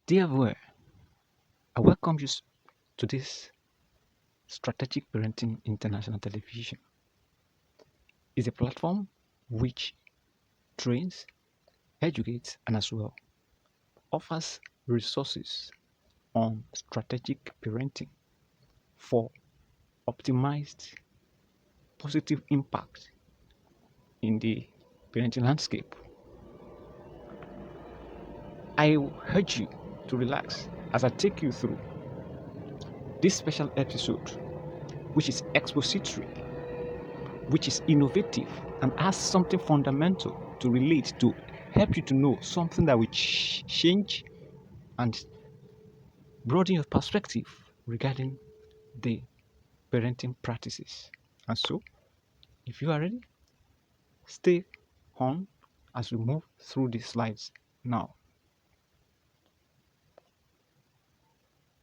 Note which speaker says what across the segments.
Speaker 1: Dear viewer, I welcome you to this Strategic Parenting International Television. It's a platform which trains, educates, and as well offers resources on strategic parenting for optimized positive impact in the parenting landscape. I urge you to relax as I take you through this special episode, which is expository, which is innovative and has something fundamental to relate to help you to know something that will change and broaden your perspective regarding the parenting practices. And so, if you are ready, stay on as we move through these slides now.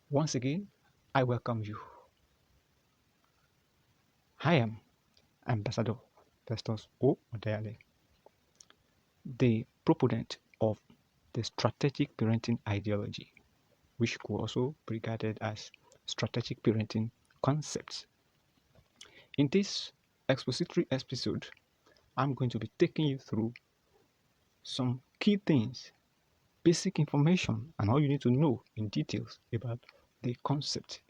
Speaker 1: Once again, I welcome you. I am Ambassador Festus O.Odeyale, the proponent of the strategic parenting ideology, which could also be regarded as strategic parenting concepts. In this expository episode, I'm going to be taking you through some key things, basic information, and all you need to know in details about the concept.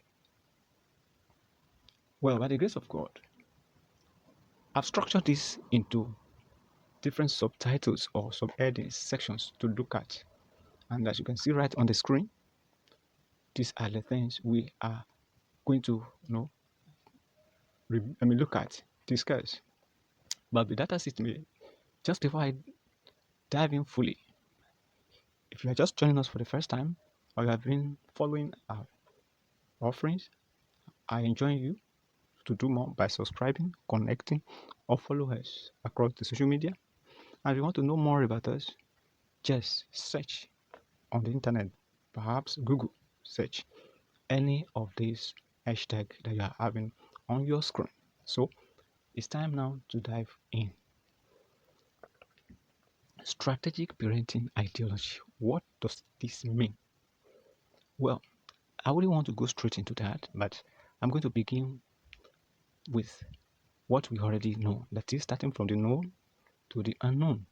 Speaker 1: Well, by the grace of God, I've structured this into different subtitles or subheadings, sections to look at. And as you can see right on the screen, these are the things we are going to look at, discuss. But with that as it may, just before I dive in fully, if you are just joining us for the first time or you have been following our offerings, I enjoin you to do more by subscribing, connecting, or follow us across the social media. And if you want to know more about us, just search on the internet, perhaps Google search any of these hashtags that you are having on your screen. So it's time now to dive in. Strategic parenting ideology. What does this mean? Well, I wouldn't want to go straight into that, but I'm going to begin with what we already know, that is starting from the known to the unknown.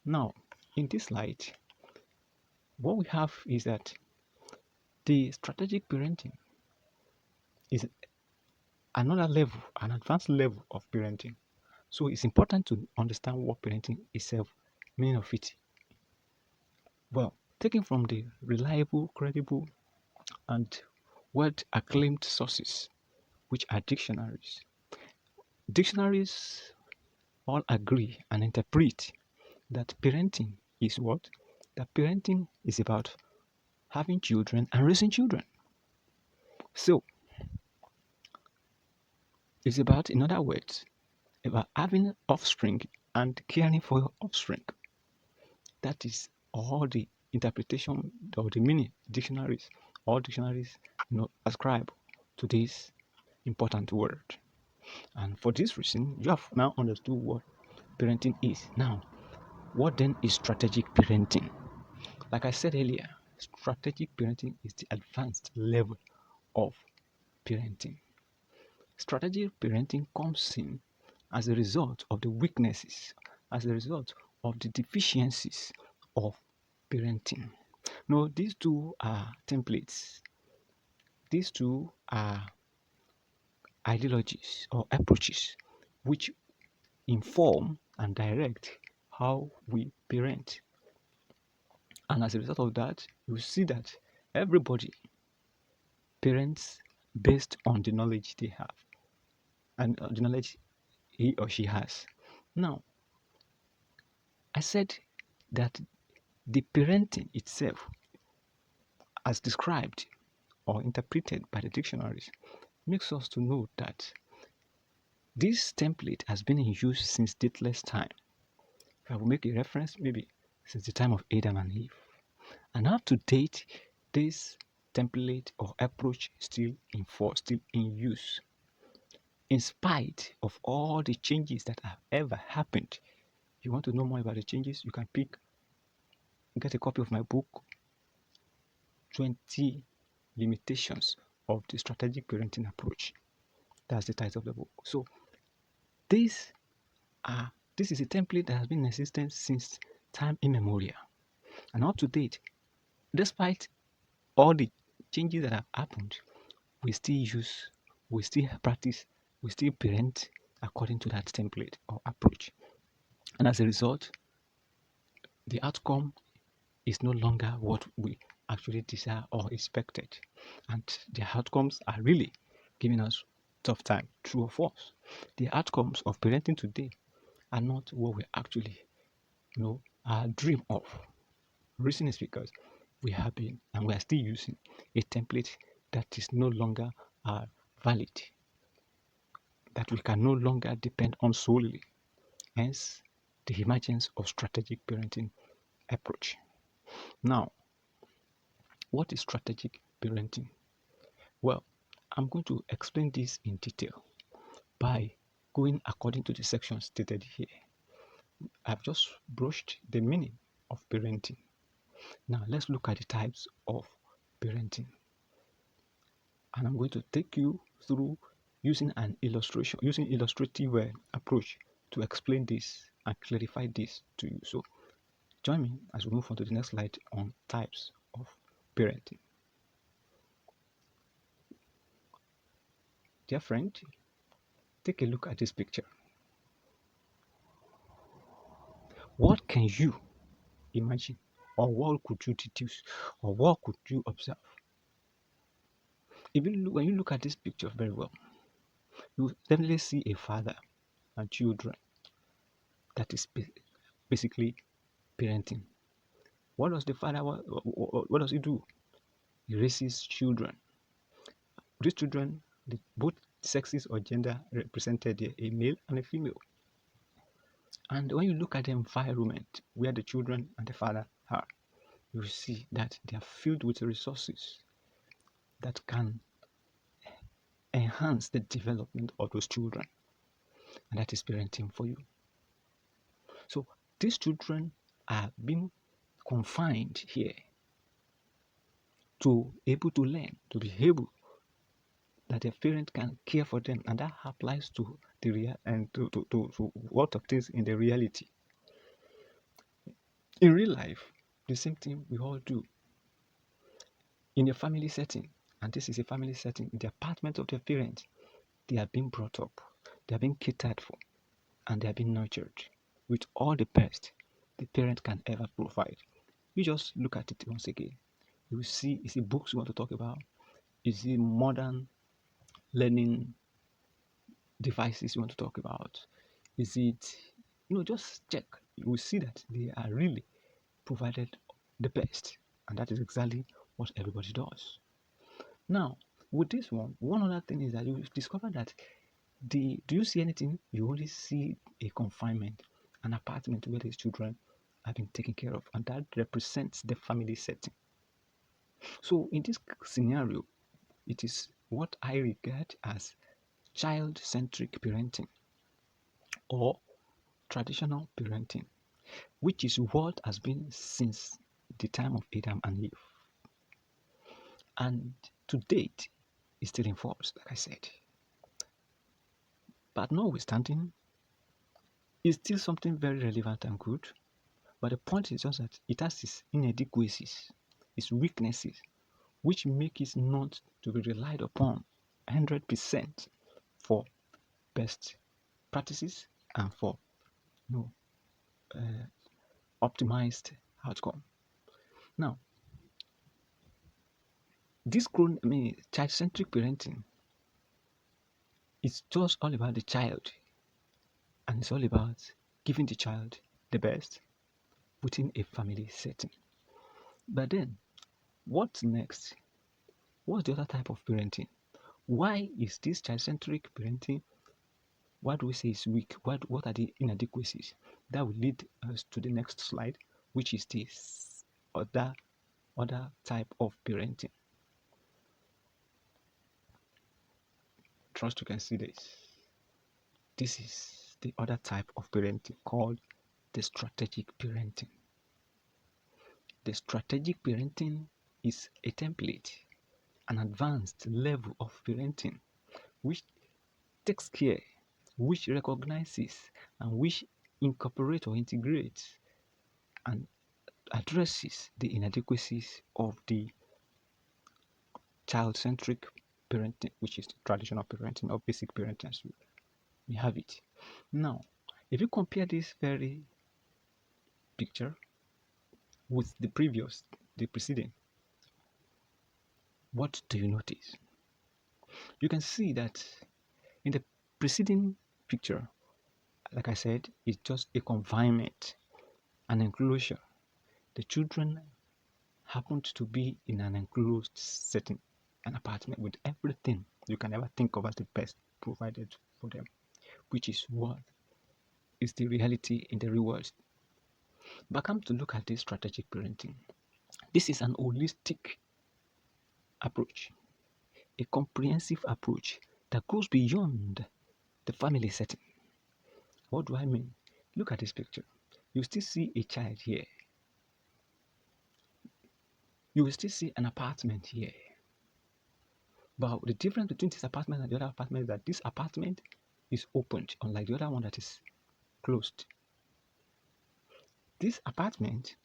Speaker 1: Now, in this slide, what we have is that the strategic parenting is another level, an advanced level of parenting. So it's important to understand what parenting itself means of it. Well, taken from the reliable, credible, and well-acclaimed sources, which are dictionaries. Dictionaries all agree and interpret that parenting is what? That parenting is about having children and raising children. So, it's about, in other words, about having offspring and caring for your offspring. That is all the interpretation or the meaning dictionaries, all dictionaries ascribe to this important word. And for this reason, you have now understood what parenting is. Now, what then is strategic parenting? Like I said earlier, strategic parenting is the advanced level of parenting. Strategic parenting comes in as a result of the weaknesses, as a result of the deficiencies of parenting. Now, these two are templates. These two are ideologies or approaches which inform and direct how we parent. And as a result of that, you see that everybody parents based on the knowledge they have and the knowledge he or she has. Now, I said that the parenting itself, as described or interpreted by the dictionaries, makes us to know that this template has been in use since dateless time. I will make a reference maybe since the time of Adam and Eve. And up to date, this template or approach is still in force, still in use. In spite of all the changes that have ever happened, you want to know more about the changes, you can get a copy of my book, 20 limitations of the strategic parenting approach. That's the title of the book. So this is a template that has been in existence since time immemorial. And up to date, despite all the changes that have happened, we still practice, we still parent according to that template or approach. And as a result, the outcome is no longer what we actually desire or expected. And the outcomes are really giving us tough time, true or false. The outcomes of parenting today are not what we actually dream of. Reason is because we have been and we are still using a template that is no longer valid, that we can no longer depend on solely. Hence, the emergence of strategic parenting approach. Now, what is strategic parenting? Well, I'm going to explain this in detail by going according to the section stated here. I've just brushed the meaning of parenting. Now, let's look at the types of parenting. And I'm going to take you through using an illustration, using illustrative approach to explain this and clarify this to you. So join me as we move on to the next slide on types of parenting. Dear friend, take a look at this picture. What can you imagine, or what could you deduce, or what could you observe? When you look at this picture very well, you definitely see a father and children that is basically parenting. What does the father, what does he do? He raises children. These children, both sexes or gender represented here, a male and a female. And when you look at the environment where the children and the father are, you see that they are filled with resources that can enhance the development of those children. And that is parenting for you. So these children are being confined here to able to learn, to be able that a parent can care for them, and that applies to the real and to what obtains in the reality. In real life, the same thing we all do. In a family setting, and this is a family setting, in the apartment of their parents, they are being brought up, they are being catered for, and they are being nurtured with all the best the parent can ever provide. You just look at it once again. You will see, is it books you want to talk about? Is it modern learning devices you want to talk about? Is it, just check. You will see that they are really provided the best. And that is exactly what everybody does. Now, with this one other thing is that you discover that do you see anything? You only see a confinement, an apartment where these children have been taken care of, and that represents the family setting. So in this scenario, it is what I regard as child-centric parenting or traditional parenting, which is what has been since the time of Adam and Eve. And to date, is still enforced, like I said. But notwithstanding, it's still something very relevant and good. But the point is just that it has its inadequacies, its weaknesses, which make it not to be relied upon 100% for best practices and for optimized outcome. Now, this child-centric parenting is just all about the child, and it's all about giving the child the best within a family setting. But then, what's next? What's the other type of parenting? Why is this child-centric parenting, what do we say is weak? What are the inadequacies? That will lead us to the next slide, which is this other type of parenting. Trust you can see this. This is the other type of parenting called the strategic parenting. The strategic parenting is a template, an advanced level of parenting, which takes care, which recognizes, and which incorporates or integrates and addresses the inadequacies of the child-centric parenting, which is traditional parenting or basic parenting as we have it. Now, if you compare this very picture with the preceding, what do you notice? You can see that in the preceding picture, like I said, it's just a confinement, an enclosure. The children happened to be in an enclosed setting, an apartment with everything you can ever think of as the best provided for them, which is what is the reality in the real world. But come to look at this strategic parenting. This is an holistic approach, a comprehensive approach that goes beyond the family setting. What do I mean? Look at this picture. You still see a child here. You will still see an apartment here. But the difference between this apartment and the other apartment is that this apartment is opened, unlike the other one that is closed. This apartment,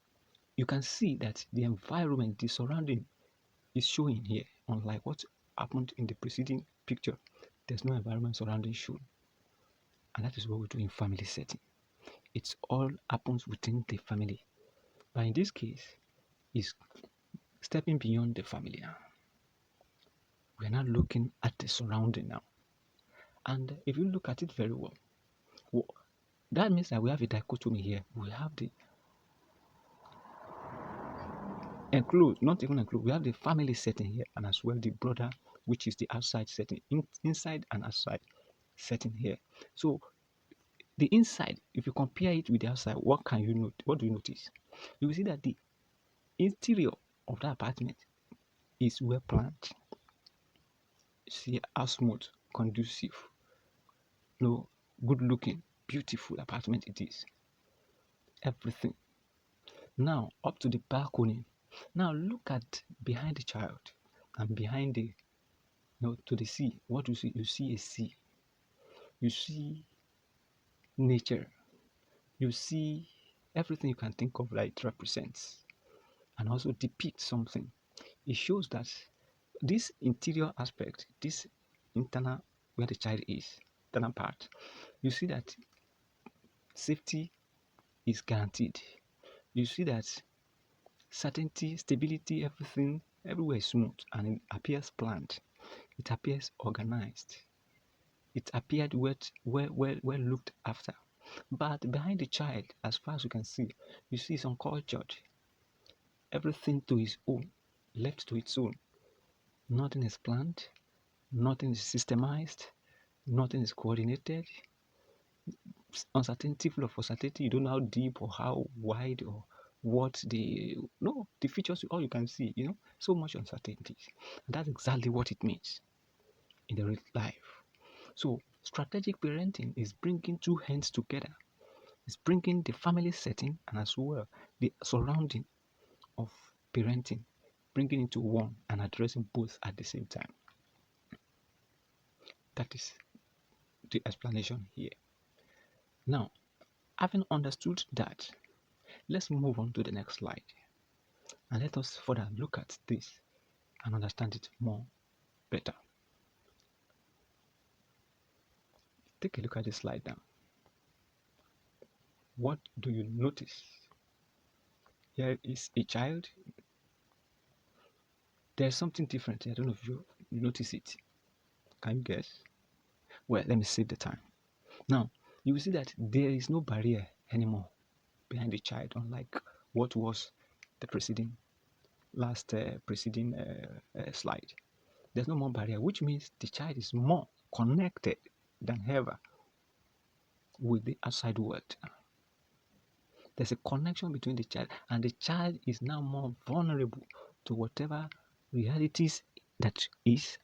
Speaker 1: you can see that the environment, the surrounding is showing here, unlike what happened in the preceding picture. There's no environment surrounding shown. And that is what we do in family setting. It all happens within the family. But in this case, it's stepping beyond the family now. We are now looking at the surrounding now. And if you look at it very well, that means that we have a dichotomy here. We have the enclosed, not even enclosed, we have the family setting here, and as well the brother, which is the outside setting, inside and outside setting here. So the inside, if you compare it with the outside, what can you note? What do you notice? You will see that the interior of that apartment is well planned. See how smooth, conducive, good looking, beautiful apartment it is. Everything. Now up to the balcony. Now look at behind the child and behind the to the sea. What do you see? You see a sea. You see nature. You see everything you can think of that it represents and also depicts something. It shows that this interior aspect, this internal where the child is, internal part, you see that safety is guaranteed. You see that certainty, stability, everything, everywhere is smooth and it appears planned. It appears organized. It appeared well looked after. But behind the child, as far as you can see, you see some cultured. Everything to his own, left to its own. Nothing is planned, nothing is systemized, nothing is coordinated. Uncertainty full of uncertainty. You don't know how deep or how wide or what the features, all you can see, so much uncertainty. And that's exactly what it means in the real life. So strategic parenting is bringing two hands together. It's bringing the family setting and as well the surrounding of parenting, bringing into one and addressing both at the same time. That is the explanation here. Now, having understood that, let's move on to the next slide and let us further look at this and understand it more better. Take a look at this slide now. What do you notice? Here is a child. There's something different. I don't know if you notice it. Can you guess? Well, let me save the time. Now, you will see that there is no barrier anymore behind the child, unlike what was the preceding slide. There's no more barrier, which means the child is more connected than ever with the outside world. There's a connection between the child, and the child is now more vulnerable to whatever realities that is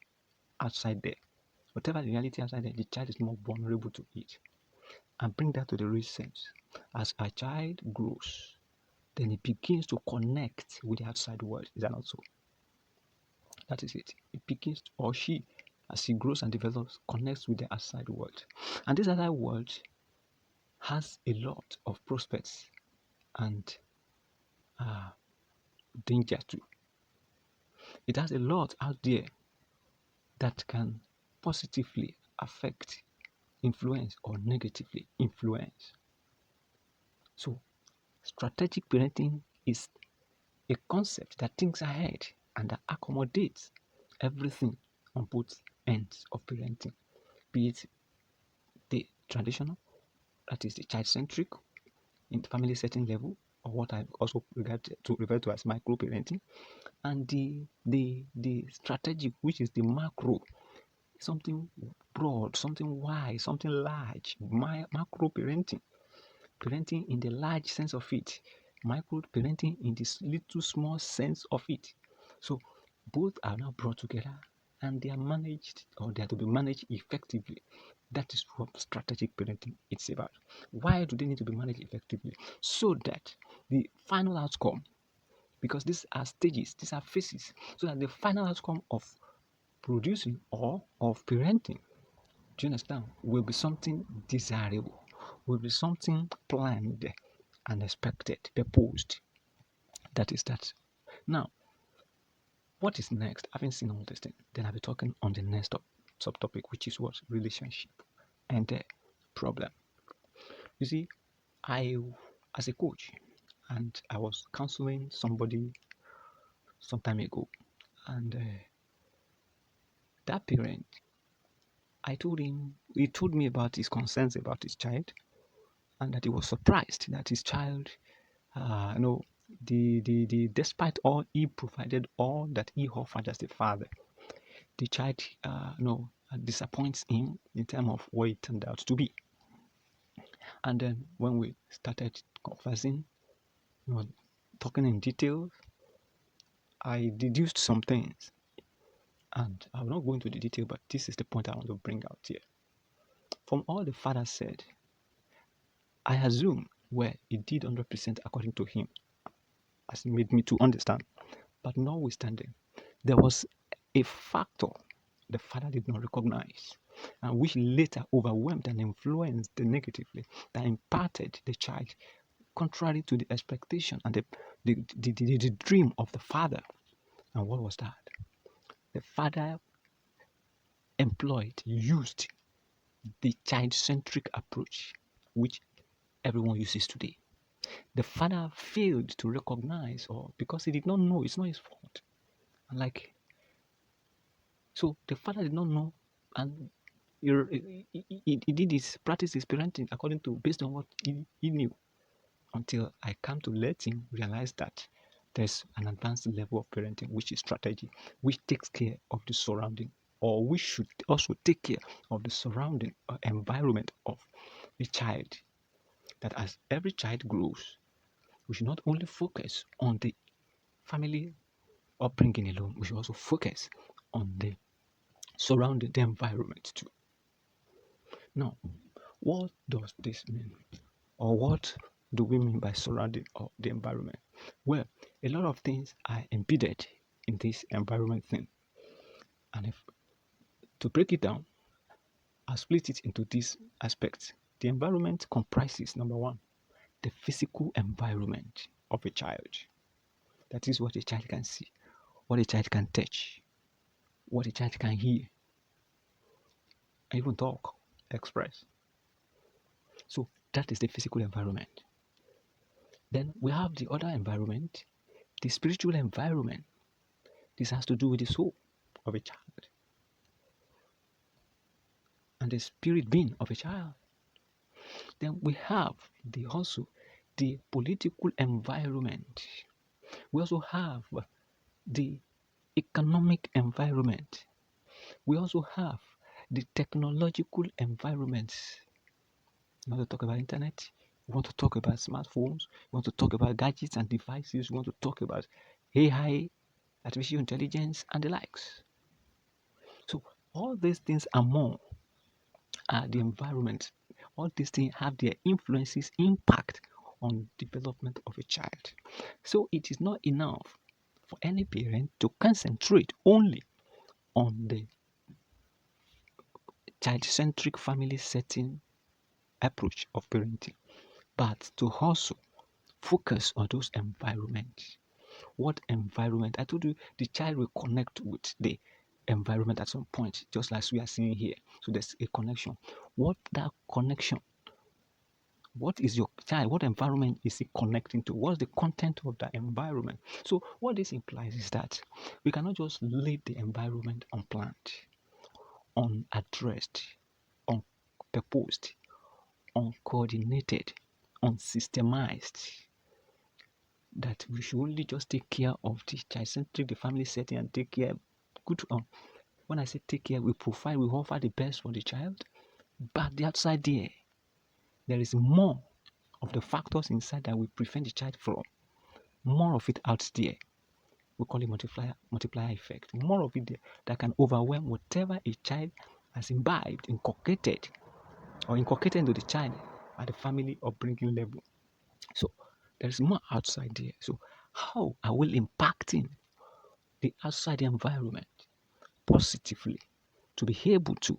Speaker 1: outside there. Whatever reality outside there, the child is more vulnerable to it. And bring that to the real sense. As a child grows, then it begins to connect with the outside world. Is that not so? That is it. It begins, or she, as she grows and develops, connects with the outside world. And this outside world has a lot of prospects and uh, danger too. It has a lot out there that can positively affect, influence, or negatively influence. So, strategic parenting is a concept that thinks ahead and that accommodates everything on both ends of parenting, be it the traditional, that is the child-centric, in the family setting level, or what I also refer to as micro parenting, and the strategic, which is the macro, something broad, something wide, something large, macro parenting, parenting in the large sense of it, micro parenting in this little small sense of it. So both are now brought together and they are managed, or they are to be managed effectively. That is what strategic parenting is about. Why do they need to be managed effectively? So that the final outcome, because these are stages, these are phases, so that the final outcome of producing or of parenting, do you understand, will be something desirable, will be something planned and expected, proposed. That is that. Now, what is next? Having seen all this thing, then I'll be talking on the next subtopic, which is what? Relationship and the problem. You see, I, as a coach, and I was counseling somebody some time ago, and that parent, I told him, he told me about his concerns about his child, and that he was surprised that his child, you know, despite all he provided, all that he offered as the father, the child, disappoints him in terms of what it turned out to be. And then when we started conversing, talking in detail, I deduced some things. And I will not go into the detail, but this is the point I want to bring out here. From all the father said, I assume where he did 100% according to him, as he made me to understand. But notwithstanding, there was a factor the father did not recognize, and which later overwhelmed and influenced negatively, that impacted the child contrary to the expectation and the dream of the father. And what was that? The father used the child-centric approach, which everyone uses today. The father failed to recognize, or because he did not know, it's not his fault. So the father did not know, and he did his practice his parenting according to, based on what he knew, until I come to let him realize that there's an advanced level of parenting, which is strategy, which takes care of the surrounding, or we should also take care of the surrounding environment of the child. That as every child grows, we should not only focus on the family upbringing alone, we should also focus on the surrounding, the environment too. Now, what does this mean? Or what do we mean by surrounding or the environment? Well, a lot of things are embedded in this environment thing. And if to break it down, I'll split it into these aspects. The environment comprises, number one, the physical environment of a child. That is what a child can see, what a child can touch, what a child can hear, and even talk, express. So that is the physical environment. Then we have the other environment, the spiritual environment. This has to do with the soul of a child and the spirit being of a child. Then we have also the political environment. We also have the economic environment. We also have the technological environment. You want to talk about internet? You want to talk about smartphones? You want to talk about gadgets and devices? You want to talk about AI, artificial intelligence, and the likes. So all these things and more are the environment. All these things have their impact on development of a child. So it is not enough for any parent to concentrate only on the child-centric family setting approach of parenting, but to also focus on those environments. What environment? I told you the child will connect with the environment at some point, just like we are seeing here. So there's a connection. What that connection? What is your child? What environment is he connecting to? What's the content of that environment? So what this implies is that we cannot just leave the environment unplanned, unaddressed, unpurposed, uncoordinated, unsystemized. That we should only just take care of the child-centric, the family setting, and take care. Good. When I say take care, we provide, we offer the best for the child, but the outside there is more of the factors inside that we prevent the child from. More of it out there. We call it multiplier effect. More of it there that can overwhelm whatever a child has imbibed, inculcated into the child at the family upbringing level. So there is more outside there. So how are we impacting the outside environment positively to be able to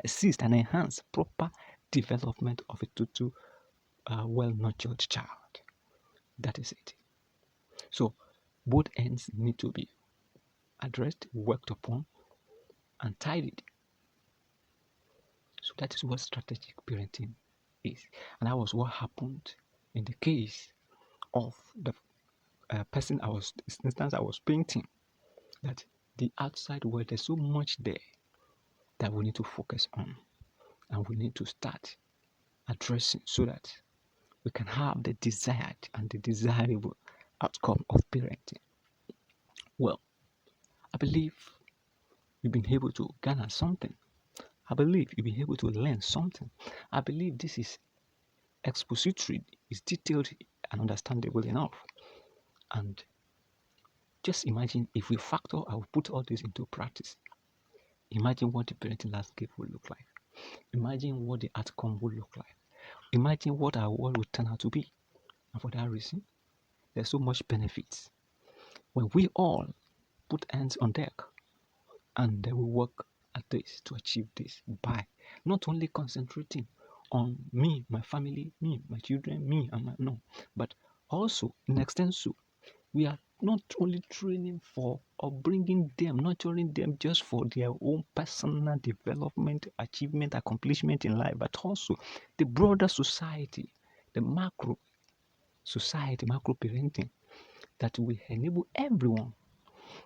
Speaker 1: assist and enhance proper development of a total well-nurtured child? That is it. So both ends need to be addressed, worked upon, and tidied. So that is what strategic parenting is. And that was what happened in the case of the instance I was painting, that the outside world, there's so much there that we need to focus on and we need to start addressing so that we can have the desired and the desirable outcome of parenting. Well, I believe you've been able to garner something. I believe you've been able to learn something. I believe this is expository, is detailed and understandable enough. And just imagine if we factor, I will put all this into practice. Imagine what the parenting landscape will look like. Imagine what the outcome will look like. Imagine what our world will turn out to be. And for that reason, there's so much benefits when we all put hands on deck and then we work at this to achieve this by not only concentrating on me, my family, me, my children, me, and my no, but also in extenso, we are not only training for or bringing them, nurturing them just for their own personal development, achievement, accomplishment in life, but also the broader society, the macro society, macro parenting, that will enable everyone,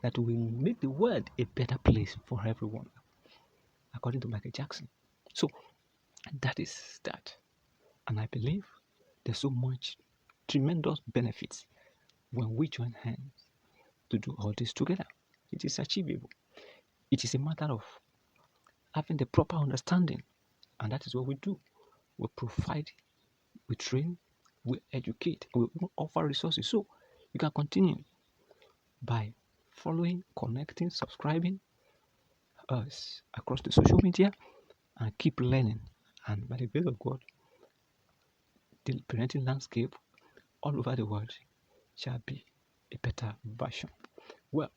Speaker 1: that will make the world a better place for everyone, according to Michael Jackson. So that is that. And I believe there's so much tremendous benefits when we join hands to do all this together. It is achievable. It is a matter of having the proper understanding. And that is what we do. We provide, we train, we educate, we offer resources. So you can continue by following, connecting, subscribing us across the social media and keep learning. And by the grace of God, the parenting landscape all over the world shall be a better version. Well,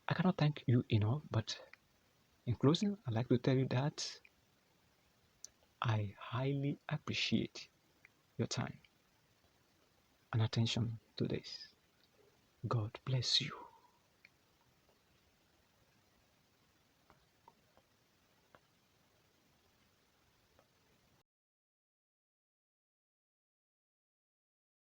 Speaker 1: I cannot thank you enough, but in closing, I'd like to tell you that I highly appreciate your time and attention to this. God bless you.